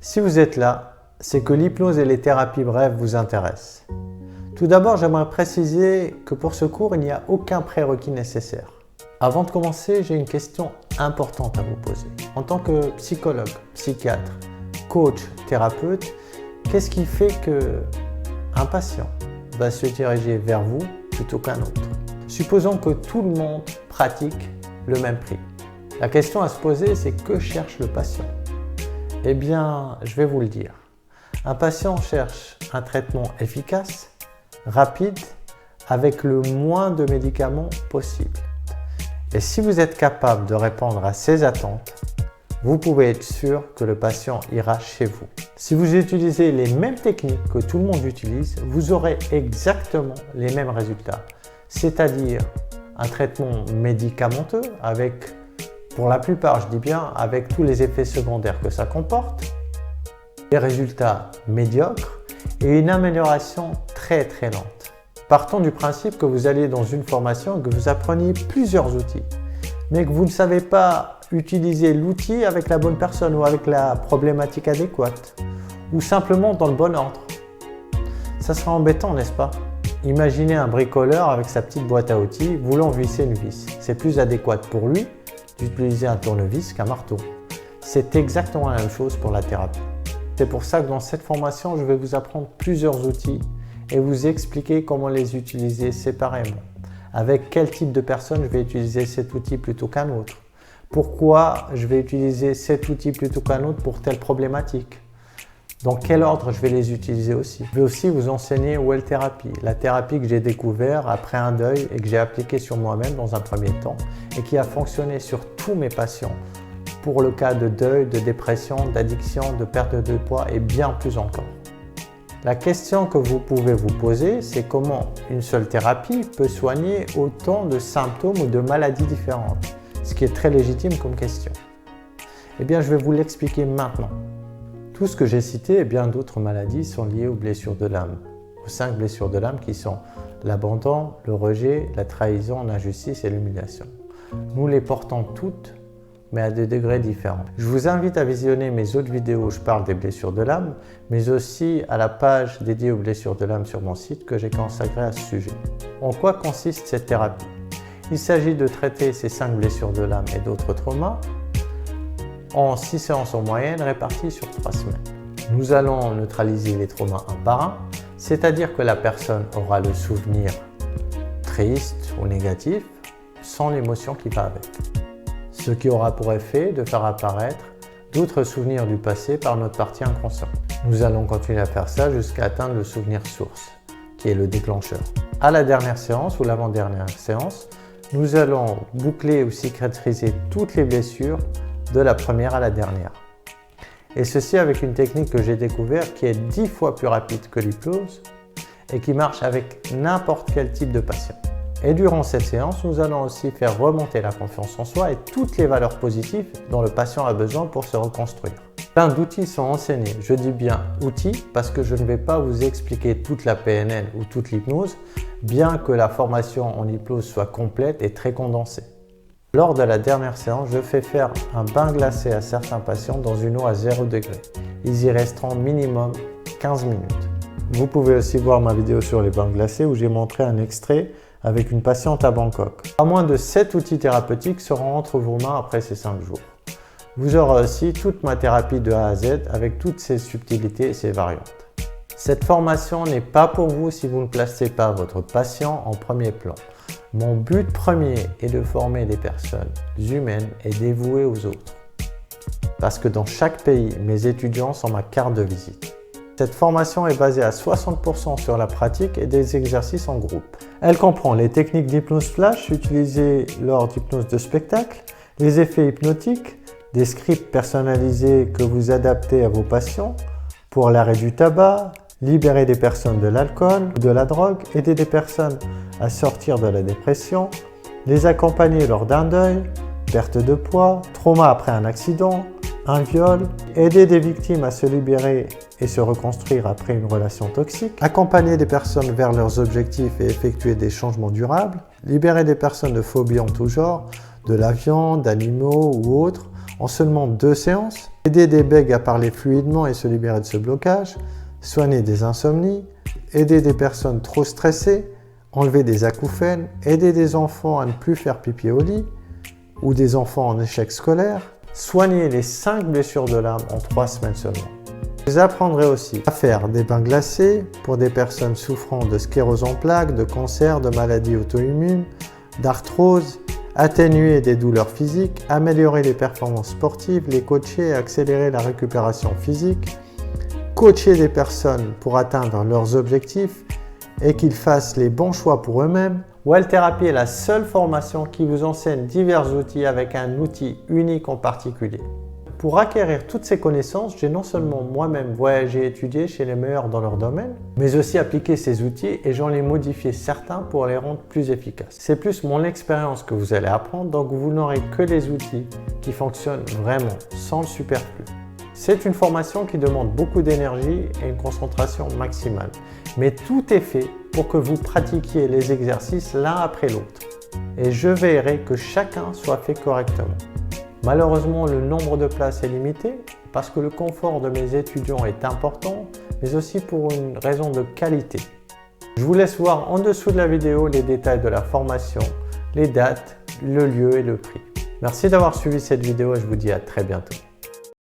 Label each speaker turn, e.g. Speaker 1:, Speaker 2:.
Speaker 1: Si vous êtes là, c'est que l'hypnose et les thérapies brèves vous intéressent. Tout d'abord, j'aimerais préciser que pour ce cours, il n'y a aucun prérequis nécessaire. Avant de commencer, j'ai une question importante à vous poser. En tant que psychologue, psychiatre, coach, thérapeute, qu'est-ce qui fait qu'un patient va se diriger vers vous plutôt qu'un autre? Supposons que tout le monde pratique le même prix. La question à se poser, c'est que cherche le patient? Eh bien, je vais vous le dire. Un patient cherche un traitement efficace, rapide, avec le moins de médicaments possible. Et si vous êtes capable de répondre à ces attentes, vous pouvez être sûr que le patient ira chez vous. Si vous utilisez les mêmes techniques que tout le monde utilise, vous aurez exactement les mêmes résultats. C'est-à-dire un traitement médicamenteux avec, pour la plupart, je dis bien, avec tous les effets secondaires que ça comporte, des résultats médiocres et une amélioration très lente. Partons du principe que vous allez dans une formation et que vous appreniez plusieurs outils, mais que vous ne savez pas utiliser l'outil avec la bonne personne ou avec la problématique adéquate, ou simplement dans le bon ordre. Ça sera embêtant, n'est-ce pas? Imaginez un bricoleur avec sa petite boîte à outils voulant visser une vis. C'est plus adéquat pour lui d'utiliser un tournevis qu'un marteau. C'est exactement la même chose pour la thérapie. C'est pour ça que dans cette formation, je vais vous apprendre plusieurs outils et vous expliquer comment les utiliser séparément. Avec quel type de personne je vais utiliser cet outil plutôt qu'un autre. Pourquoi je vais utiliser cet outil plutôt qu'un autre pour telle problématique. Dans quel ordre je vais les utiliser aussi. Je vais aussi vous enseigner Well Therapy, la thérapie que j'ai découvert après un deuil et que j'ai appliqué sur moi-même dans un premier temps et qui a fonctionné sur tous mes patients pour le cas de deuil, de dépression, d'addiction, de perte de poids et bien plus encore. La question que vous pouvez vous poser, c'est comment une seule thérapie peut soigner autant de symptômes ou de maladies différentes, ce qui est très légitime comme question. Eh bien, je vais vous l'expliquer maintenant. Tout ce que j'ai cité et bien d'autres maladies sont liées aux blessures de l'âme, aux 5 blessures de l'âme qui sont l'abandon, le rejet, la trahison, l'injustice et l'humiliation. Nous les portons toutes, mais à des degrés différents. Je vous invite à visionner mes autres vidéos où je parle des blessures de l'âme, mais aussi à la page dédiée aux blessures de l'âme sur mon site que j'ai consacrée à ce sujet. En quoi consiste cette thérapie? Il s'agit de traiter ces 5 blessures de l'âme et d'autres traumas en 6 séances en moyenne réparties sur 3 semaines. Nous allons neutraliser les traumas un par un, c'est-à-dire que la personne aura le souvenir triste ou négatif sans l'émotion qui va avec. Ce qui aura pour effet de faire apparaître d'autres souvenirs du passé par notre partie inconsciente. Nous allons continuer à faire ça jusqu'à atteindre le souvenir source, qui est le déclencheur. À la dernière séance ou l'avant-dernière séance, nous allons boucler ou cicatriser toutes les blessures de la première à la dernière. Et ceci avec une technique que j'ai découverte qui est 10 fois plus rapide que l'hypnose et qui marche avec n'importe quel type de patient. Et durant cette séance, nous allons aussi faire remonter la confiance en soi et toutes les valeurs positives dont le patient a besoin pour se reconstruire. Plein d'outils sont enseignés. Je dis bien outils parce que je ne vais pas vous expliquer toute la PNL ou toute l'hypnose, bien que la formation en hypnose soit complète et très condensée. Lors de la dernière séance, je fais faire un bain glacé à certains patients dans une eau à 0 degré. Ils y resteront minimum 15 minutes. Vous pouvez aussi voir ma vidéo sur les bains glacés où j'ai montré un extrait avec une patiente à Bangkok. Pas moins de 7 outils thérapeutiques seront entre vos mains après ces 5 jours. Vous aurez aussi toute ma thérapie de A à Z avec toutes ses subtilités et ses variantes. Cette formation n'est pas pour vous si vous ne placez pas votre patient en premier plan. Mon but premier est de former des personnes humaines et dévouées aux autres. Parce que dans chaque pays, mes étudiants sont ma carte de visite. Cette formation est basée à 60% sur la pratique et des exercices en groupe. Elle comprend les techniques d'hypnose flash utilisées lors d'hypnose de spectacle, les effets hypnotiques, des scripts personnalisés que vous adaptez à vos patients pour l'arrêt du tabac, libérer des personnes de l'alcool ou de la drogue, aider des personnes à sortir de la dépression, les accompagner lors d'un deuil, perte de poids, trauma après un accident, un viol, aider des victimes à se libérer et se reconstruire après une relation toxique, accompagner des personnes vers leurs objectifs et effectuer des changements durables, libérer des personnes de phobies en tout genre, de la viande, d'animaux ou autres, en seulement 2 séances, aider des bègues à parler fluidement et se libérer de ce blocage, soigner des insomnies, aider des personnes trop stressées, enlever des acouphènes, aider des enfants à ne plus faire pipi au lit ou des enfants en échec scolaire, soigner les 5 blessures de l'âme en 3 semaines seulement. Vous apprendrez aussi à faire des bains glacés pour des personnes souffrant de sclérose en plaques, de cancer, de maladies auto-immunes, d'arthrose, atténuer des douleurs physiques, améliorer les performances sportives, les coacher et accélérer la récupération physique, coacher des personnes pour atteindre leurs objectifs et qu'ils fassent les bons choix pour eux-mêmes. Well Therapy est la seule formation qui vous enseigne divers outils avec un outil unique en particulier. Pour acquérir toutes ces connaissances, j'ai non seulement moi-même voyagé et étudié chez les meilleurs dans leur domaine, mais aussi appliqué ces outils et j'en ai modifié certains pour les rendre plus efficaces. C'est plus mon expérience que vous allez apprendre, donc vous n'aurez que les outils qui fonctionnent vraiment, sans le superflu. C'est une formation qui demande beaucoup d'énergie et une concentration maximale, mais tout est fait pour que vous pratiquiez les exercices l'un après l'autre et je veillerai que chacun soit fait correctement. Malheureusement, le nombre de places est limité parce que le confort de mes étudiants est important, mais aussi pour une raison de qualité. Je vous laisse voir en dessous de la vidéo les détails de la formation, les dates, le lieu et le prix. Merci d'avoir suivi cette vidéo et je vous dis à très bientôt.